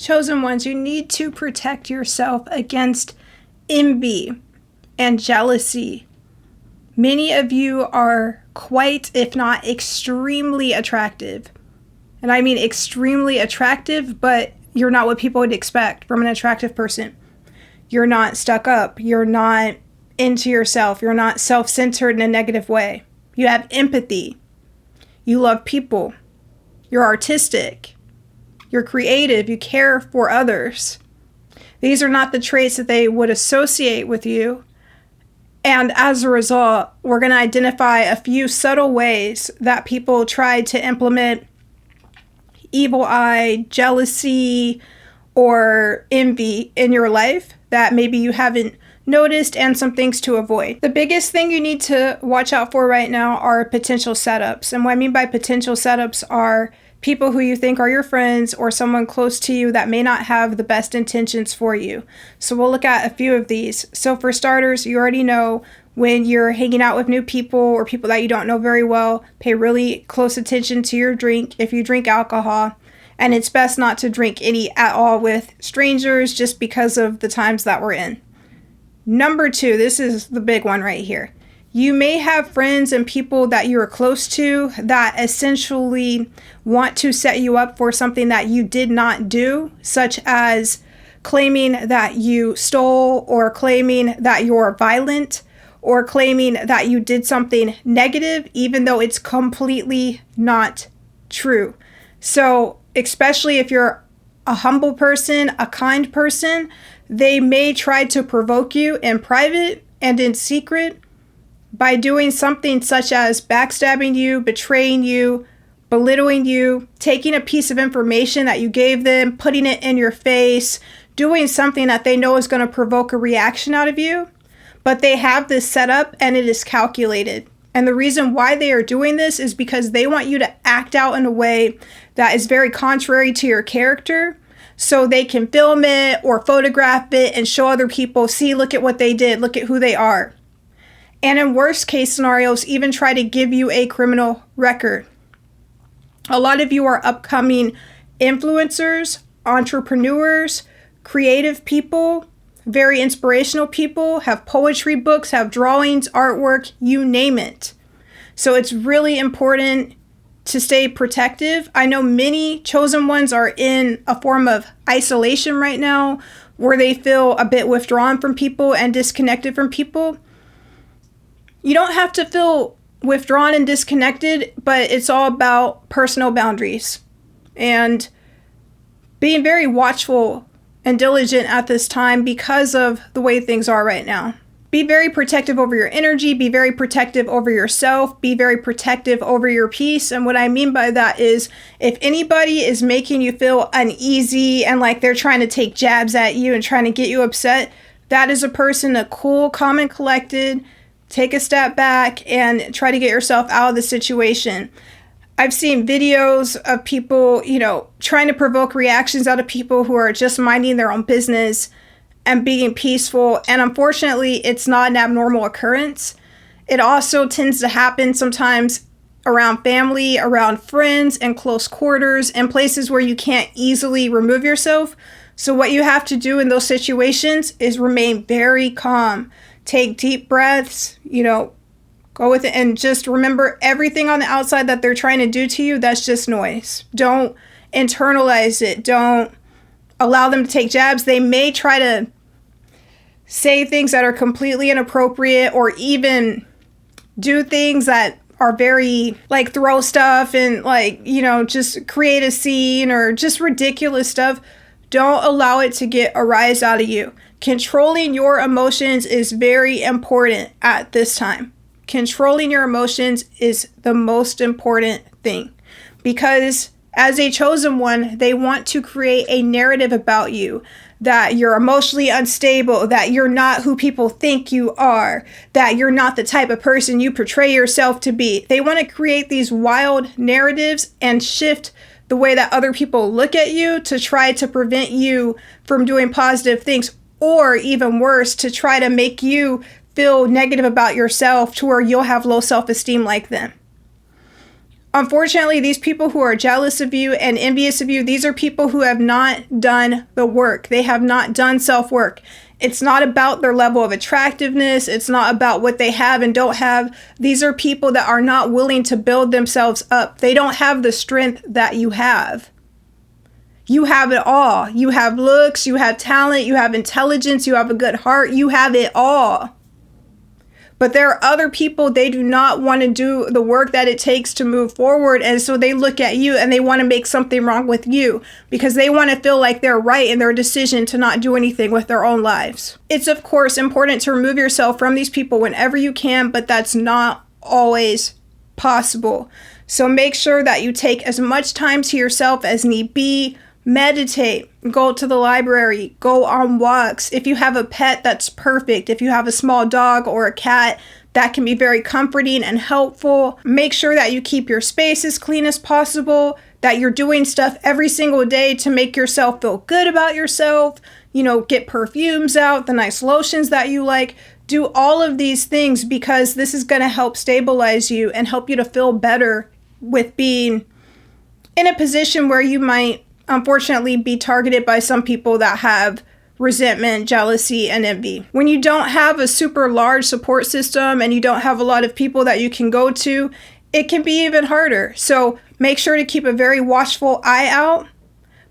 Chosen ones, you need to protect yourself against envy and jealousy. Many of you are quite, if not extremely attractive. And I mean extremely attractive, but you're not what people would expect from an attractive person. You're not stuck up. You're not into yourself. You're not self-centered in a negative way. You have empathy. You love people. You're artistic. You're creative. You care for others. These are not the traits that they would associate with you. And as a result, we're going to identify a few subtle ways that people try to implement evil eye, jealousy, or envy in your life that maybe you haven't noticed, and some things to avoid. The biggest thing you need to watch out for right now are potential setups. And what I mean by potential setups are people who you think are your friends or someone close to you that may not have the best intentions for you. So we'll look at a few of these. So for starters, you already know when you're hanging out with new people or people that you don't know very well, pay really close attention to your drink if you drink alcohol. And it's best not to drink any at all with strangers just because of the times that we're in. Number 2, this is the big one right here. You may have friends and people that you're close to that essentially want to set you up for something that you did not do, such as claiming that you stole, or claiming that you're violent, or claiming that you did something negative, even though it's completely not true. So, especially if you're a humble person, a kind person, they may try to provoke you in private and in secret by doing something such as backstabbing you, betraying you, belittling you, taking a piece of information that you gave them, putting it in your face, doing something that they know is going to provoke a reaction out of you. But they have this set up and it is calculated. And the reason why they are doing this is because they want you to act out in a way that is very contrary to your character, so they can film it or photograph it and show other people, see, look at what they did, look at who they are. And in worst case scenarios, even try to give you a criminal record. A lot of you are upcoming influencers, entrepreneurs, creative people, very inspirational people, have poetry books, have drawings, artwork, you name it. So it's really important to stay protective. I know many chosen ones are in a form of isolation right now where they feel a bit withdrawn from people and disconnected from people. You don't have to feel withdrawn and disconnected, but it's all about personal boundaries and being very watchful and diligent at this time because of the way things are right now. Be very protective over your energy, be very protective over yourself, be very protective over your peace. And what I mean by that is if anybody is making you feel uneasy and like they're trying to take jabs at you and trying to get you upset, that is a person to cool, calm, and collected. Take a step back and try to get yourself out of the situation. I've seen videos of people, trying to provoke reactions out of people who are just minding their own business and being peaceful. And unfortunately, it's not an abnormal occurrence. It also tends to happen sometimes around family, around friends, and close quarters, and places where you can't easily remove yourself. So what you have to do in those situations is remain very calm. Take deep breaths, go with it, and just remember everything on the outside that they're trying to do to you, that's just noise. Don't internalize it. Don't allow them to take jabs. They may try to say things that are completely inappropriate or even do things that are very throw stuff and just create a scene or just ridiculous stuff. Don't allow it to get a rise out of you. Controlling your emotions is very important at this time. Controlling your emotions is the most important thing because as a chosen one, they want to create a narrative about you that you're emotionally unstable, that you're not who people think you are, that you're not the type of person you portray yourself to be. They want to create these wild narratives and shift the way that other people look at you to try to prevent you from doing positive things, or even worse, to try to make you feel negative about yourself to where you'll have low self-esteem like them. Unfortunately, these people who are jealous of you and envious of you, these are people who have not done the work. They have not done self-work. It's not about their level of attractiveness. It's not about what they have and don't have. These are people that are not willing to build themselves up. They don't have the strength that you have. You have it all. You have looks, you have talent, you have intelligence, you have a good heart. You have it all. But there are other people, they do not want to do the work that it takes to move forward. And so they look at you and they want to make something wrong with you because they want to feel like they're right in their decision to not do anything with their own lives. It's, of course, important to remove yourself from these people whenever you can, but that's not always possible. So make sure that you take as much time to yourself as need be. Meditate, go to the library, go on walks. If you have a pet, that's perfect. If you have a small dog or a cat, that can be very comforting and helpful. Make sure that you keep your space as clean as possible, that you're doing stuff every single day to make yourself feel good about yourself. You know, get perfumes out, the nice lotions that you like. Do all of these things because this is going to help stabilize you and help you to feel better with being in a position where you might unfortunately be targeted by some people that have resentment, jealousy, and envy. When you don't have a super large support system and you don't have a lot of people that you can go to, it can be even harder. So make sure to keep a very watchful eye out.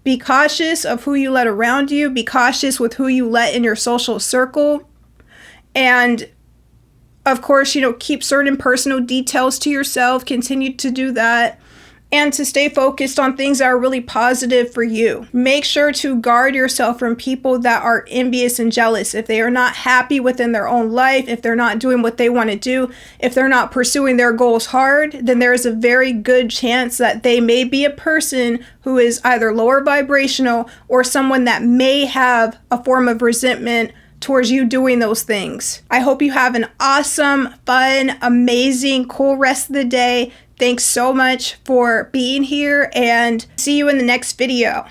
Be cautious of who you let around you. Be cautious with who you let in your social circle. And of course, you know, keep certain personal details to yourself. Continue to do that. And to stay focused on things that are really positive for you. Make sure to guard yourself from people that are envious and jealous. If they are not happy within their own life, if they're not doing what they want to do, if they're not pursuing their goals hard, then there is a very good chance that they may be a person who is either lower vibrational or someone that may have a form of resentment towards you doing those things. I hope you have an awesome, fun, amazing, cool rest of the day. Thanks so much for being here and see you in the next video.